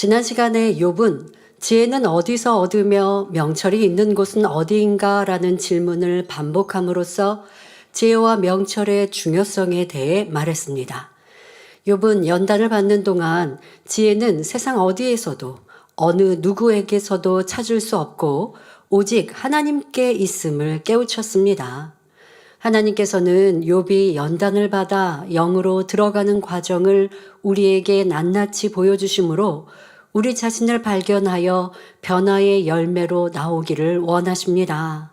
지난 시간에 욥은 지혜는 어디서 얻으며 명철이 있는 곳은 어디인가라는 질문을 반복함으로써 지혜와 명철의 중요성에 대해 말했습니다. 욥은 연단을 받는 동안 지혜는 세상 어디에서도 어느 누구에게서도 찾을 수 없고 오직 하나님께 있음을 깨우쳤습니다. 하나님께서는 욥이 연단을 받아 영으로 들어가는 과정을 우리에게 낱낱이 보여주시므로 우리 자신을 발견하여 변화의 열매로 나오기를 원하십니다.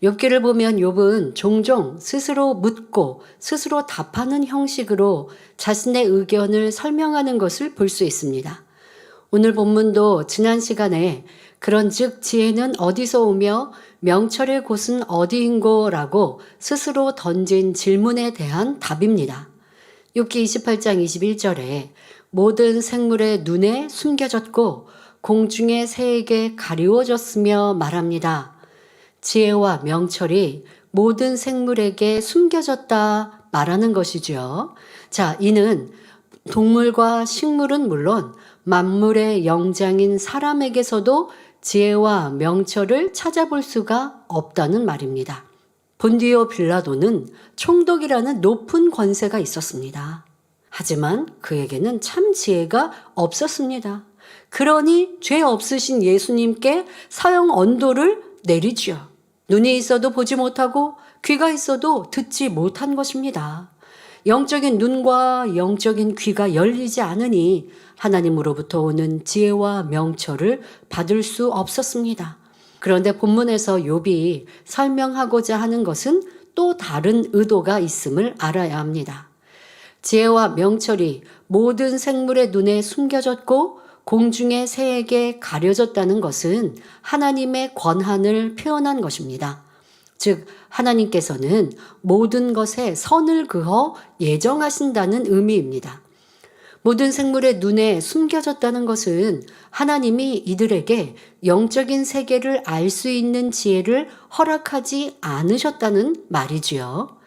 욥기를 보면 욥은 종종 스스로 묻고 스스로 답하는 형식으로 자신의 의견을 설명하는 것을 볼 수 있습니다. 오늘 본문도 지난 시간에 그런즉 지혜는 어디서 오며 명철의 곳은 어디인고라고 스스로 던진 질문에 대한 답입니다. 욥기 28장 21절에 모든 생물의 눈에 숨겨졌고 공중의 새에게 가리워졌으며 말합니다. 지혜와 명철이 모든 생물에게 숨겨졌다 말하는 것이죠. 자, 이는 동물과 식물은 물론 만물의 영장인 사람에게서도 지혜와 명철을 찾아볼 수가 없다는 말입니다. 본디오 빌라도는 총독이라는 높은 권세가 있었습니다. 하지만 그에게는 참 지혜가 없었습니다. 그러니 죄 없으신 예수님께 사형 언도를 내리지요. 눈이 있어도 보지 못하고 귀가 있어도 듣지 못한 것입니다. 영적인 눈과 영적인 귀가 열리지 않으니 하나님으로부터 오는 지혜와 명철을 받을 수 없었습니다. 그런데 본문에서 욥이 설명하고자 하는 것은 또 다른 의도가 있음을 알아야 합니다. 지혜와 명철이 모든 생물의 눈에 숨겨졌고 공중의 새에게 가려졌다는 것은 하나님의 권한을 표현한 것입니다. 즉 하나님께서는 모든 것에 선을 그어 예정하신다는 의미입니다. 모든 생물의 눈에 숨겨졌다는 것은 하나님이 이들에게 영적인 세계를 알 수 있는 지혜를 허락하지 않으셨다는 말이지요.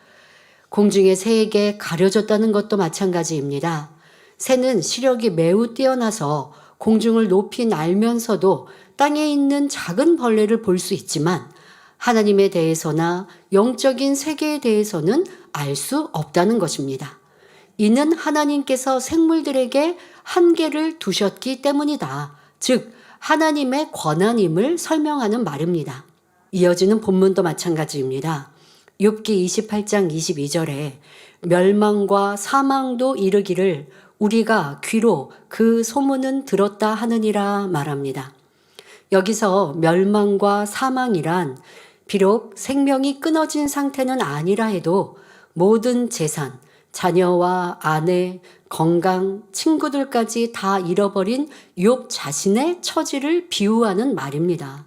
공중의 새에게 가려졌다는 것도 마찬가지입니다. 새는 시력이 매우 뛰어나서 공중을 높이 날면서도 땅에 있는 작은 벌레를 볼 수 있지만 하나님에 대해서나 영적인 세계에 대해서는 알 수 없다는 것입니다. 이는 하나님께서 생물들에게 한계를 두셨기 때문이다. 즉 하나님의 권한임을 설명하는 말입니다. 이어지는 본문도 마찬가지입니다. 욥기 28장 22절에 멸망과 사망도 이르기를 우리가 귀로 그 소문은 들었다 하느니라 말합니다. 여기서 멸망과 사망이란 비록 생명이 끊어진 상태는 아니라 해도 모든 재산, 자녀와 아내, 건강, 친구들까지 다 잃어버린 욥 자신의 처지를 비유하는 말입니다.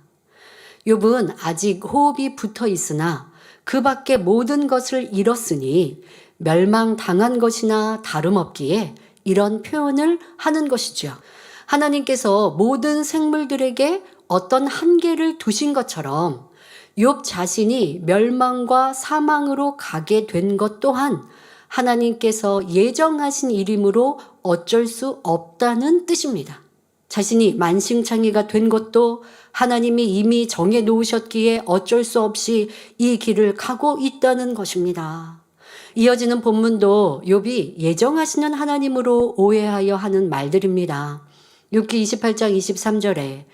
욥은 아직 호흡이 붙어 있으나 그 밖에 모든 것을 잃었으니 멸망당한 것이나 다름없기에 이런 표현을 하는 것이죠. 하나님께서 모든 생물들에게 어떤 한계를 두신 것처럼 욥 자신이 멸망과 사망으로 가게 된 것 또한 하나님께서 예정하신 일이므로 어쩔 수 없다는 뜻입니다. 자신이 만신창이가 된 것도 하나님이 이미 정해 놓으셨기에 어쩔 수 없이 이 길을 가고 있다는 것입니다. 이어지는 본문도 욥이 예정하시는 하나님으로 오해하여 하는 말들입니다. 욥기 28장 23절에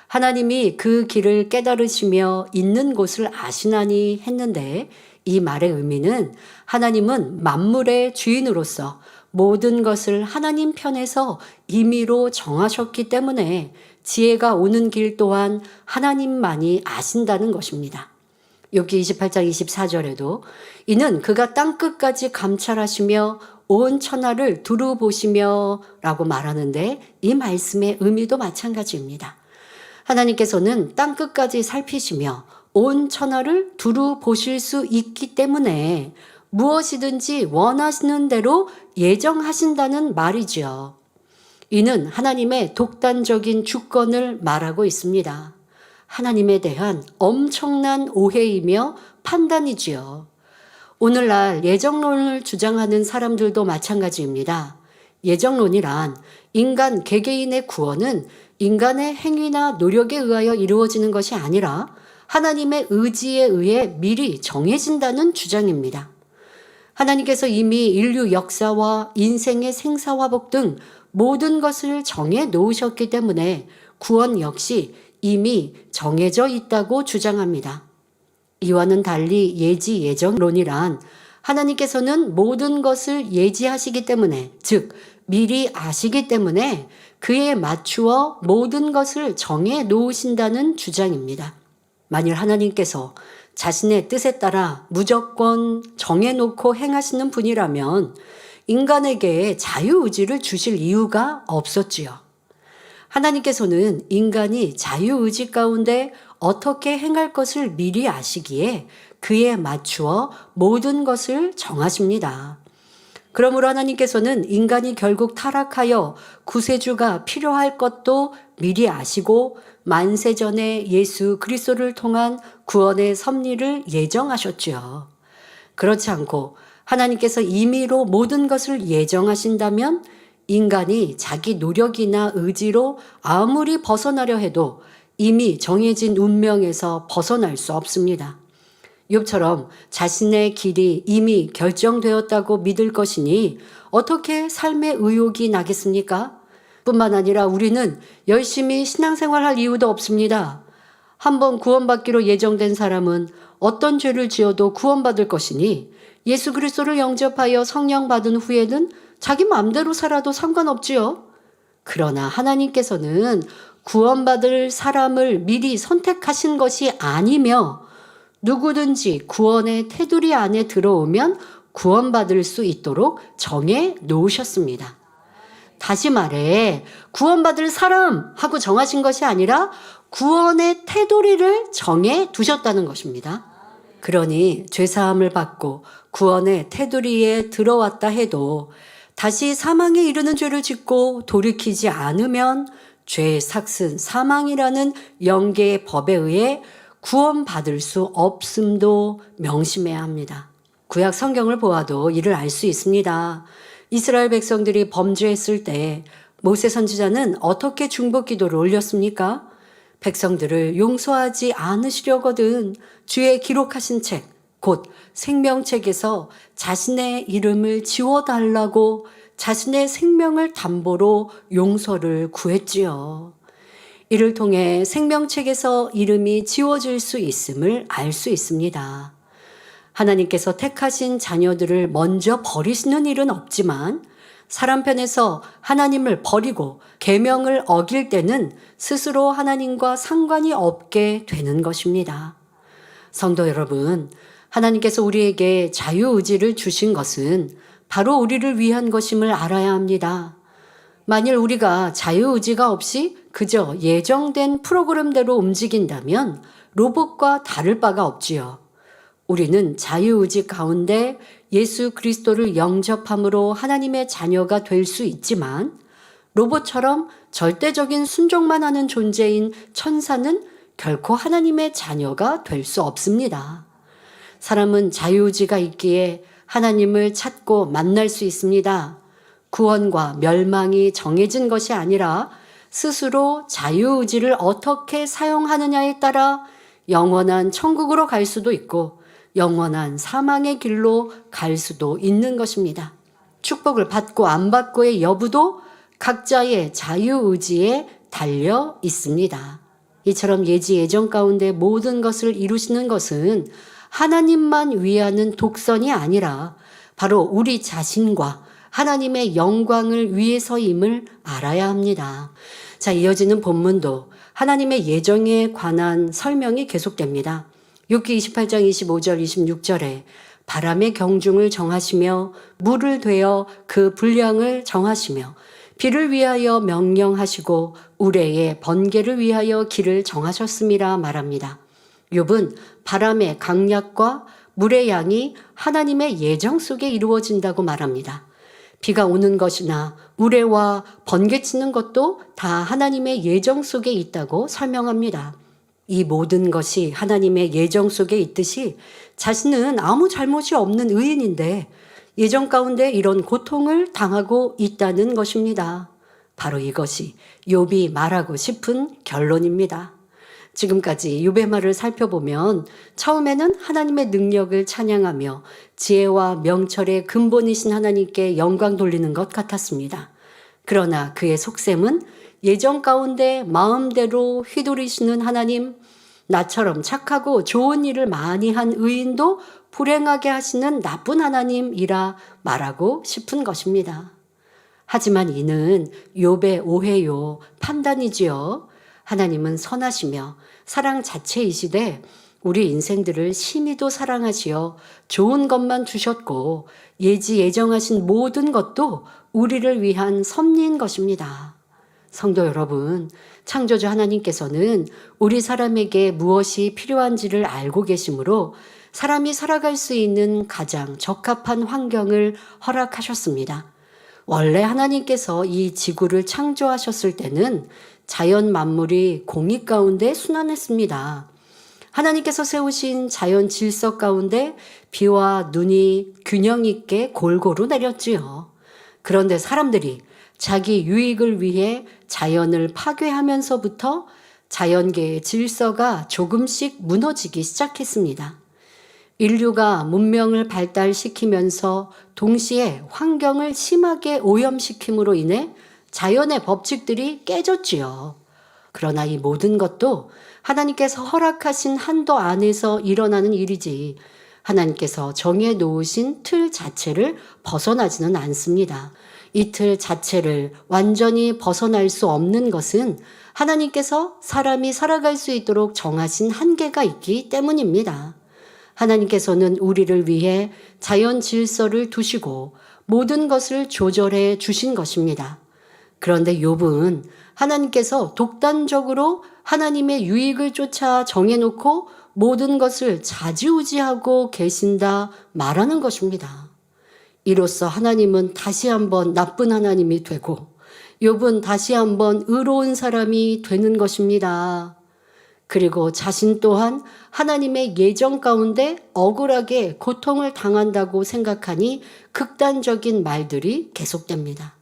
하나님이 그 길을 깨달으시며 있는 곳을 아시나니 했는데 이 말의 의미는 하나님은 만물의 주인으로서 모든 것을 하나님 편에서 임의로 정하셨기 때문에 지혜가 오는 길 또한 하나님만이 아신다는 것입니다. 욥기 28장 24절에도 이는 그가 땅끝까지 감찰하시며 온 천하를 두루 보시며 라고 말하는데 이 말씀의 의미도 마찬가지입니다. 하나님께서는 땅끝까지 살피시며 온 천하를 두루 보실 수 있기 때문에 무엇이든지 원하시는 대로 예정하신다는 말이지요. 이는 하나님의 독단적인 주권을 말하고 있습니다. 하나님에 대한 엄청난 오해이며 판단이지요. 오늘날 예정론을 주장하는 사람들도 마찬가지입니다. 예정론이란 인간 개개인의 구원은 인간의 행위나 노력에 의하여 이루어지는 것이 아니라 하나님의 의지에 의해 미리 정해진다는 주장입니다. 하나님께서 이미 인류 역사와 인생의 생사화복 등 모든 것을 정해 놓으셨기 때문에 구원 역시 이미 정해져 있다고 주장합니다. 이와는 달리 예지 예정론이란 하나님께서는 모든 것을 예지하시기 때문에, 즉 미리 아시기 때문에 그에 맞추어 모든 것을 정해 놓으신다는 주장입니다. 만일 하나님께서 자신의 뜻에 따라 무조건 정해놓고 행하시는 분이라면 인간에게 자유의지를 주실 이유가 없었지요. 하나님께서는 인간이 자유의지 가운데 어떻게 행할 것을 미리 아시기에 그에 맞추어 모든 것을 정하십니다. 그러므로 하나님께서는 인간이 결국 타락하여 구세주가 필요할 것도 미리 아시고 만세전에 예수 그리스도를 통한 구원의 섭리를 예정하셨지요. 그렇지 않고 하나님께서 임의로 모든 것을 예정하신다면 인간이 자기 노력이나 의지로 아무리 벗어나려 해도 이미 정해진 운명에서 벗어날 수 없습니다. 욥처럼 자신의 길이 이미 결정되었다고 믿을 것이니 어떻게 삶의 의욕이 나겠습니까? 뿐만 아니라 우리는 열심히 신앙생활할 이유도 없습니다. 한번 구원받기로 예정된 사람은 어떤 죄를 지어도 구원받을 것이니 예수 그리스도를 영접하여 성령 받은 후에는 자기 마음대로 살아도 상관없지요. 그러나 하나님께서는 구원받을 사람을 미리 선택하신 것이 아니며 누구든지 구원의 테두리 안에 들어오면 구원받을 수 있도록 정해 놓으셨습니다. 다시 말해 구원받을 사람 하고 정하신 것이 아니라 구원의 테두리를 정해 두셨다는 것입니다. 그러니 죄사함을 받고 구원의 테두리에 들어왔다 해도 다시 사망에 이르는 죄를 짓고 돌이키지 않으면 죄의 삭슨 사망이라는 영계의 법에 의해 구원받을 수 없음도 명심해야 합니다. 구약 성경을 보아도 이를 알 수 있습니다. 이스라엘 백성들이 범죄했을 때 모세 선지자는 어떻게 중보 기도를 올렸습니까? 백성들을 용서하지 않으시려거든 주의 기록하신 책, 곧 생명책에서 자신의 이름을 지워달라고 자신의 생명을 담보로 용서를 구했지요. 이를 통해 생명책에서 이름이 지워질 수 있음을 알 수 있습니다. 하나님께서 택하신 자녀들을 먼저 버리시는 일은 없지만 사람 편에서 하나님을 버리고 계명을 어길 때는 스스로 하나님과 상관이 없게 되는 것입니다. 성도 여러분, 하나님께서 우리에게 자유의지를 주신 것은 바로 우리를 위한 것임을 알아야 합니다. 만일 우리가 자유의지가 없이 그저 예정된 프로그램대로 움직인다면 로봇과 다를 바가 없지요. 우리는 자유의지 가운데 예수 그리스도를 영접함으로 하나님의 자녀가 될 수 있지만 로봇처럼 절대적인 순종만 하는 존재인 천사는 결코 하나님의 자녀가 될 수 없습니다. 사람은 자유의지가 있기에 하나님을 찾고 만날 수 있습니다. 구원과 멸망이 정해진 것이 아니라 스스로 자유의지를 어떻게 사용하느냐에 따라 영원한 천국으로 갈 수도 있고 영원한 사망의 길로 갈 수도 있는 것입니다. 축복을 받고 안 받고의 여부도 각자의 자유의지에 달려 있습니다. 이처럼 예지 예정 가운데 모든 것을 이루시는 것은 하나님만 위하는 독선이 아니라 바로 우리 자신과 하나님의 영광을 위해서임을 알아야 합니다. 자, 이어지는 본문도 하나님의 예정에 관한 설명이 계속됩니다. 욥기 28장 25절 26절에 바람의 경중을 정하시며 물을 되어 그 분량을 정하시며 비를 위하여 명령하시고 우레의 번개를 위하여 길을 정하셨음이라 말합니다. 욥은 바람의 강약과 물의 양이 하나님의 예정 속에 이루어진다고 말합니다. 비가 오는 것이나 우레와 번개치는 것도 다 하나님의 예정 속에 있다고 설명합니다. 이 모든 것이 하나님의 예정 속에 있듯이 자신은 아무 잘못이 없는 의인인데 예전 가운데 이런 고통을 당하고 있다는 것입니다. 바로 이것이 욥이 말하고 싶은 결론입니다. 지금까지 욥의 말을 살펴보면 처음에는 하나님의 능력을 찬양하며 지혜와 명철의 근본이신 하나님께 영광 돌리는 것 같았습니다. 그러나 그의 속셈은 예전 가운데 마음대로 휘두르시는 하나님, 나처럼 착하고 좋은 일을 많이 한 의인도 불행하게 하시는 나쁜 하나님이라 말하고 싶은 것입니다. 하지만 이는 욥의 오해요, 판단이지요. 하나님은 선하시며 사랑 자체이시되 우리 인생들을 심히도 사랑하시어 좋은 것만 주셨고 예정하신 모든 것도 우리를 위한 섭리인 것입니다. 성도 여러분, 창조주 하나님께서는 우리 사람에게 무엇이 필요한지를 알고 계시므로 사람이 살아갈 수 있는 가장 적합한 환경을 허락하셨습니다. 원래 하나님께서 이 지구를 창조하셨을 때는 자연 만물이 공의 가운데 순환했습니다. 하나님께서 세우신 자연 질서 가운데 비와 눈이 균형 있게 골고루 내렸지요. 그런데 사람들이 자기 유익을 위해 자연을 파괴하면서부터 자연계의 질서가 조금씩 무너지기 시작했습니다. 인류가 문명을 발달시키면서 동시에 환경을 심하게 오염시킴으로 인해 자연의 법칙들이 깨졌지요. 그러나 이 모든 것도 하나님께서 허락하신 한도 안에서 일어나는 일이지 하나님께서 정해 놓으신 틀 자체를 벗어나지는 않습니다. 이 틀 자체를 완전히 벗어날 수 없는 것은 하나님께서 사람이 살아갈 수 있도록 정하신 한계가 있기 때문입니다. 하나님께서는 우리를 위해 자연 질서를 두시고 모든 것을 조절해 주신 것입니다. 그런데 욥은 하나님께서 독단적으로 하나님의 유익을 쫓아 정해놓고 모든 것을 좌지우지하고 계신다 말하는 것입니다. 이로써 하나님은 다시 한번 나쁜 하나님이 되고 욥은 다시 한번 의로운 사람이 되는 것입니다. 그리고 자신 또한 하나님의 예정 가운데 억울하게 고통을 당한다고 생각하니 극단적인 말들이 계속됩니다.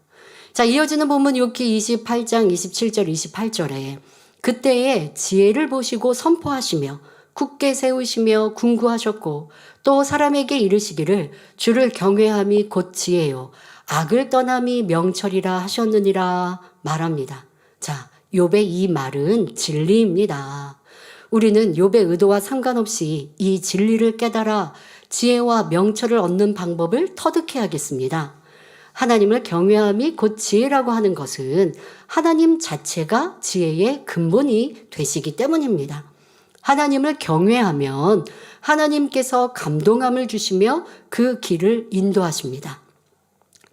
자, 이어지는 본문 욥기 28장 27절 28절에 그때에 지혜를 보시고 선포하시며 굳게 세우시며 궁구하셨고 또 사람에게 이르시기를 주를 경외함이 곧 지혜요 악을 떠남이 명철이라 하셨느니라 말합니다. 자, 욥의 이 말은 진리입니다. 우리는 욥의 의도와 상관없이 이 진리를 깨달아 지혜와 명철을 얻는 방법을 터득해야겠습니다. 하나님을 경외함이 곧 지혜라고 하는 것은 하나님 자체가 지혜의 근본이 되시기 때문입니다. 하나님을 경외하면 하나님께서 감동함을 주시며 그 길을 인도하십니다.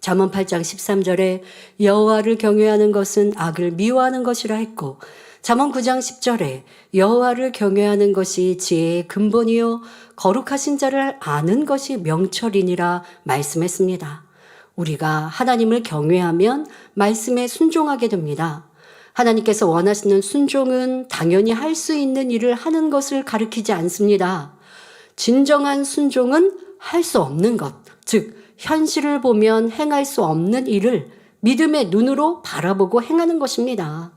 잠언 8장 13절에 여호와를 경외하는 것은 악을 미워하는 것이라 했고 잠언 9장 10절에 여호와를 경외하는 것이 지혜의 근본이요 거룩하신 자를 아는 것이 명철이니라 말씀했습니다. 우리가 하나님을 경외하면 말씀에 순종하게 됩니다. 하나님께서 원하시는 순종은 당연히 할 수 있는 일을 하는 것을 가리키지 않습니다. 진정한 순종은 할 수 없는 것, 즉 현실을 보면 행할 수 없는 일을 믿음의 눈으로 바라보고 행하는 것입니다.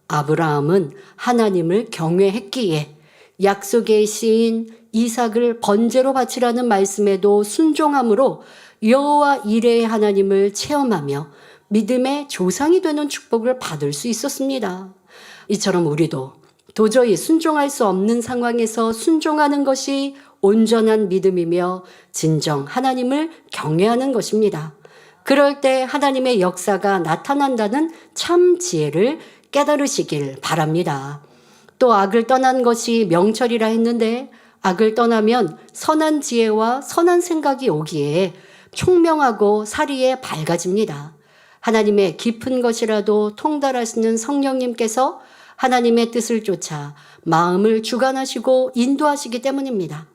아브라함은 하나님을 경외했기에 약속의 시인 이삭을 번제로 바치라는 말씀에도 순종함으로 여호와 이레의 하나님을 체험하며 믿음의 조상이 되는 축복을 받을 수 있었습니다. 이처럼 우리도 도저히 순종할 수 없는 상황에서 순종하는 것이 온전한 믿음이며 진정 하나님을 경외하는 것입니다. 그럴 때 하나님의 역사가 나타난다는 참 지혜를 깨달으시길 바랍니다. 또 악을 떠난 것이 명철이라 했는데 악을 떠나면 선한 지혜와 선한 생각이 오기에 총명하고 사리에 밝아집니다. 하나님의 깊은 것이라도 통달하시는 성령님께서 하나님의 뜻을 쫓아 마음을 주관하시고 인도하시기 때문입니다.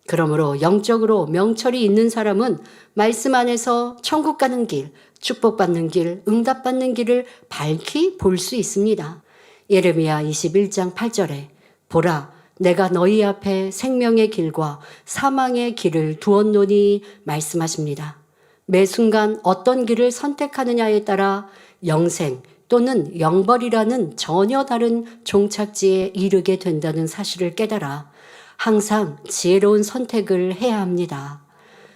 그러므로 영적으로 명철이 있는 사람은 말씀 안에서 천국 가는 길, 축복받는 길, 응답받는 길을 밝히 볼 수 있습니다. 예레미야 21장 8절에 보라 내가 너희 앞에 생명의 길과 사망의 길을 두었노니 말씀하십니다. 매 순간 어떤 길을 선택하느냐에 따라 영생 또는 영벌이라는 전혀 다른 종착지에 이르게 된다는 사실을 깨달아 항상 지혜로운 선택을 해야 합니다.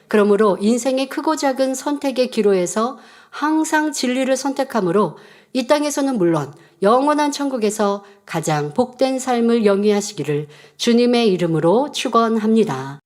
그러므로 인생의 크고 작은 선택의 기로에서 항상 진리를 선택함으로 이 땅에서는 물론 영원한 천국에서 가장 복된 삶을 영위하시기를 주님의 이름으로 축원합니다.